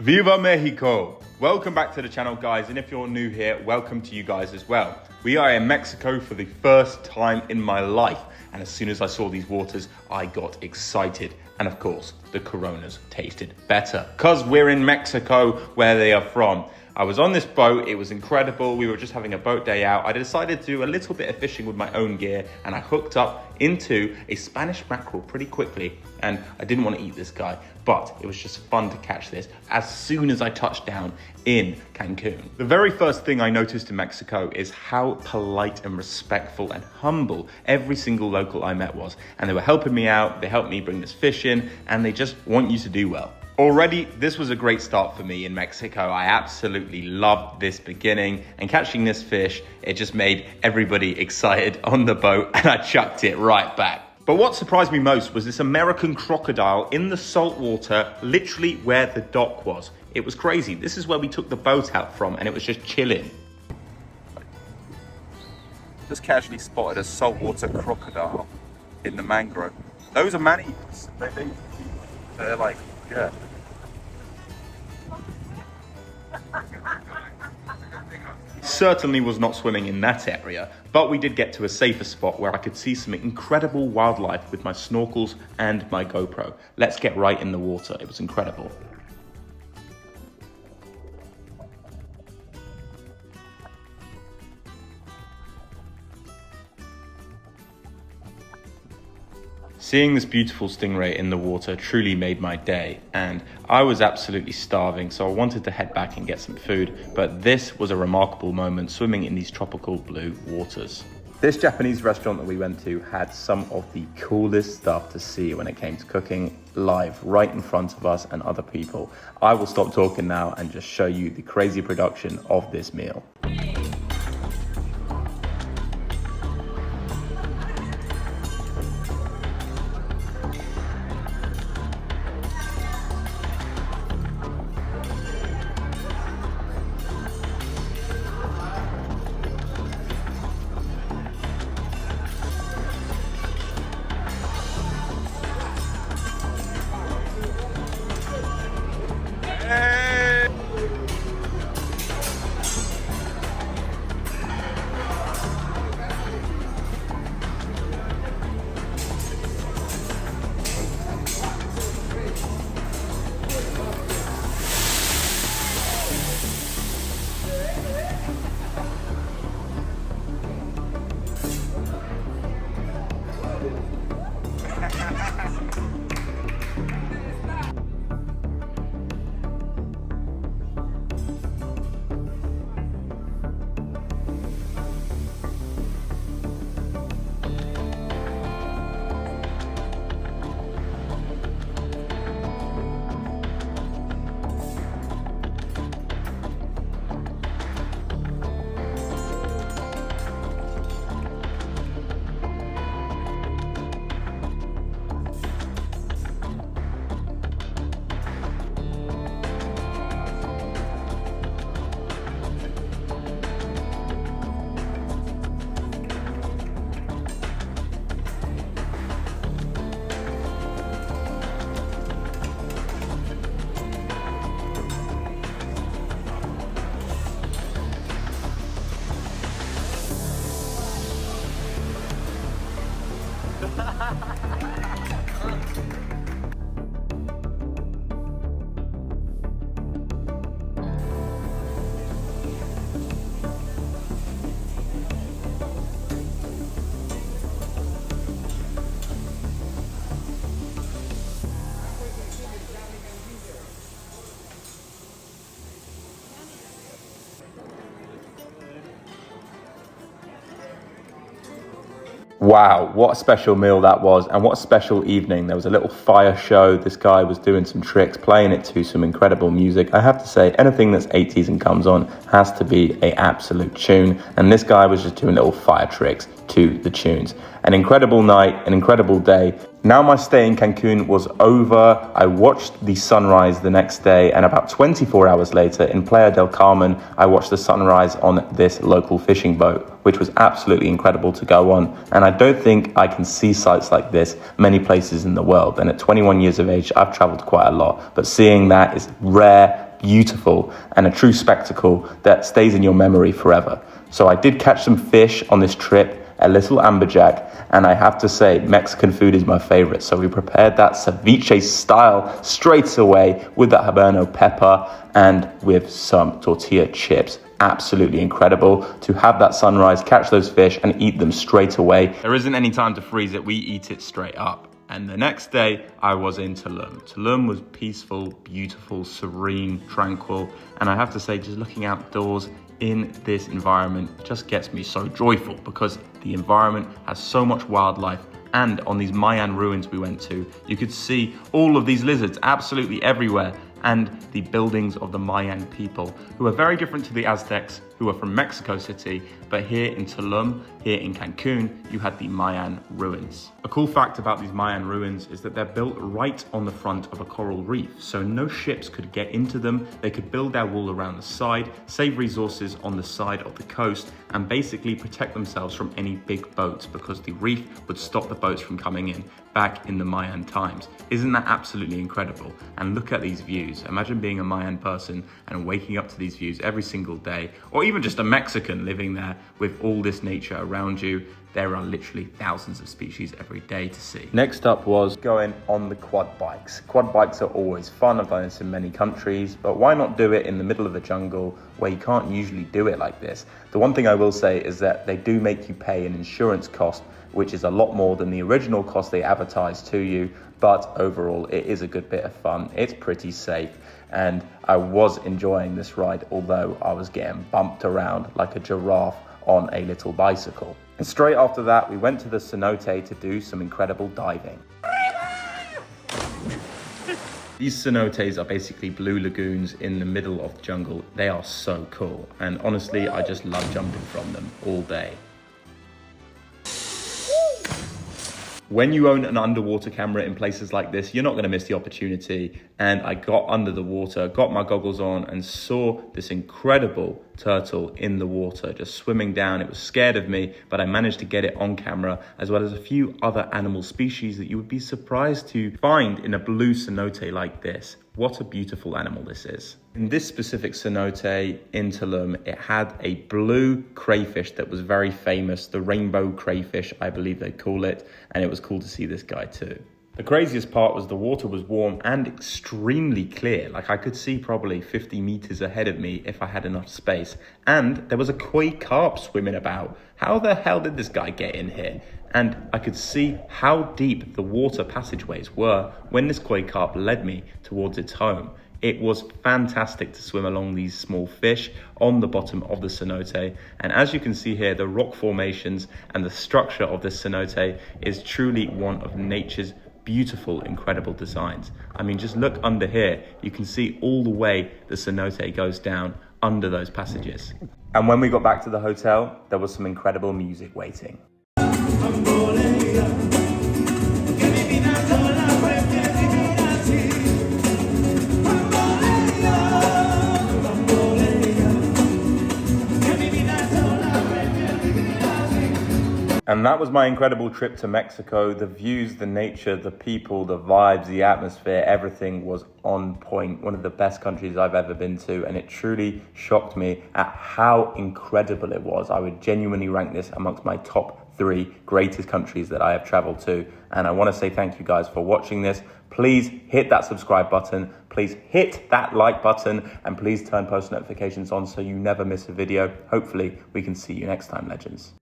Viva Mexico! Welcome back to the channel, guys, and if you're new here, welcome to you guys as well. We are in Mexico for the first time in my life, and as soon as I saw these waters, I got excited. And of course, the Coronas tasted better, because we're in Mexico, where they are from. I was on this boat, it was incredible, we were just having a boat day out. I decided to do a little bit of fishing with my own gear, and I hooked up into a Spanish mackerel pretty quickly, and I didn't want to eat this guy, but it was just fun to catch this as soon as I touched down in Cancun. The very first thing I noticed in Mexico is how polite and respectful and humble every single local I met was, and they were helping me out, they helped me bring this fish in, and they just want you to do well. Already, this was a great start for me in Mexico. I absolutely loved this beginning, and catching this fish, it just made everybody excited on the boat, and I chucked it right back. But what surprised me most was this American crocodile in the salt water, literally where the dock was. It was crazy. This is where we took the boat out from, and it was just chilling. Just casually spotted a saltwater crocodile in the mangrove. Those are man-eaters. They're like, yeah. Certainly was not swimming in that area, but we did get to a safer spot where I could see some incredible wildlife with my snorkels and my GoPro. Let's get right in the water. It was incredible. Seeing this beautiful stingray in the water truly made my day, and I was absolutely starving, so I wanted to head back and get some food, but this was a remarkable moment swimming in these tropical blue waters. This Japanese restaurant that we went to had some of the coolest stuff to see when it came to cooking live right in front of us and other people. I will stop talking now and just show you the crazy production of this meal. Wow, what a special meal that was, and what a special evening. There was a little fire show. This guy was doing some tricks, playing it to some incredible music. I have to say, anything that's 80s and comes on has to be an absolute tune, and this guy was just doing little fire tricks. to the tunes. An incredible night, an incredible day. Now my stay in Cancun was over. I watched the sunrise the next day, and about 24 hours later in Playa del Carmen, I watched the sunrise on this local fishing boat, which was absolutely incredible to go on. And I don't think I can see sights like this many places in the world. And at 21 years of age, I've traveled quite a lot, but seeing that is rare, beautiful, and a true spectacle that stays in your memory forever. So I did catch some fish on this trip, a little amberjack, and I have to say Mexican food is my favorite. So we prepared that ceviche style straight away with that habanero pepper and with some tortilla chips. Absolutely incredible to have that sunrise, catch those fish and eat them straight away. There isn't any time to freeze it, we eat it straight up. And the next day I was in Tulum. Tulum was peaceful, beautiful, serene, tranquil. And I have to say, just looking outdoors in this environment just gets me so joyful, because the environment has so much wildlife. And on these Mayan ruins we went to, you could see all of these lizards absolutely everywhere, and the buildings of the Mayan people, who are very different to the Aztecs, who are from Mexico City, but here in Tulum, here in Cancun, you had the Mayan ruins. A cool fact about these Mayan ruins is that they're built right on the front of a coral reef, so no ships could get into them. They could build their wall around the side, save resources on the side of the coast, and basically protect themselves from any big boats, because the reef would stop the boats from coming in back in the Mayan times. Isn't that absolutely incredible? And look at these views. Imagine being a Mayan person and waking up to these views every single day, or even just a Mexican living there with all this nature around you. There are literally thousands of species every day to see. Next up was going on the quad bikes. Quad bikes are always fun. I've done this in many countries, but why not do it in the middle of the jungle where you can't usually do it like this? The one thing I will say is that they do make you pay an insurance cost, which is a lot more than the original cost they advertised to you. But overall, it is a good bit of fun. It's pretty safe. And I was enjoying this ride, although I was getting bumped around like a giraffe on a little bicycle. And straight after that, we went to the cenote to do some incredible diving. These cenotes are basically blue lagoons in the middle of the jungle. They are so cool. And honestly, I just love jumping from them all day. When you own an underwater camera in places like this, you're not going to miss the opportunity. And I got under the water, got my goggles on, and saw this incredible turtle in the water just swimming down. It was scared of me, but I managed to get it on camera, as well as a few other animal species that you would be surprised to find in a blue cenote like this. What a beautiful animal this is. In this specific cenote in Tulum, it had a blue crayfish that was very famous, the rainbow crayfish, I believe they call it, and it was cool to see this guy too. The craziest part was the water was warm and extremely clear. Like, I could see probably 50 meters ahead of me if I had enough space. And there was a koi carp swimming about. How the hell did this guy get in here? And I could see how deep the water passageways were when this koi carp led me towards its home. It was fantastic to swim along these small fish on the bottom of the cenote. And as you can see here, the rock formations and the structure of this cenote is truly one of nature's beautiful, incredible designs. I mean, just look under here. You can see all the way the cenote goes down under those passages. And when we got back to the hotel, there was some incredible music waiting. And that was my incredible trip to Mexico. The views, the nature, the people, the vibes, the atmosphere, everything was on point. One of the best countries I've ever been to, and it truly shocked me at how incredible it was. I would genuinely rank this amongst my top 3 greatest countries that I have traveled to. And I want to say thank you guys for watching this. Please hit that subscribe button. Please hit that like button, and please turn post notifications on so you never miss a video. Hopefully we can see you next time, legends.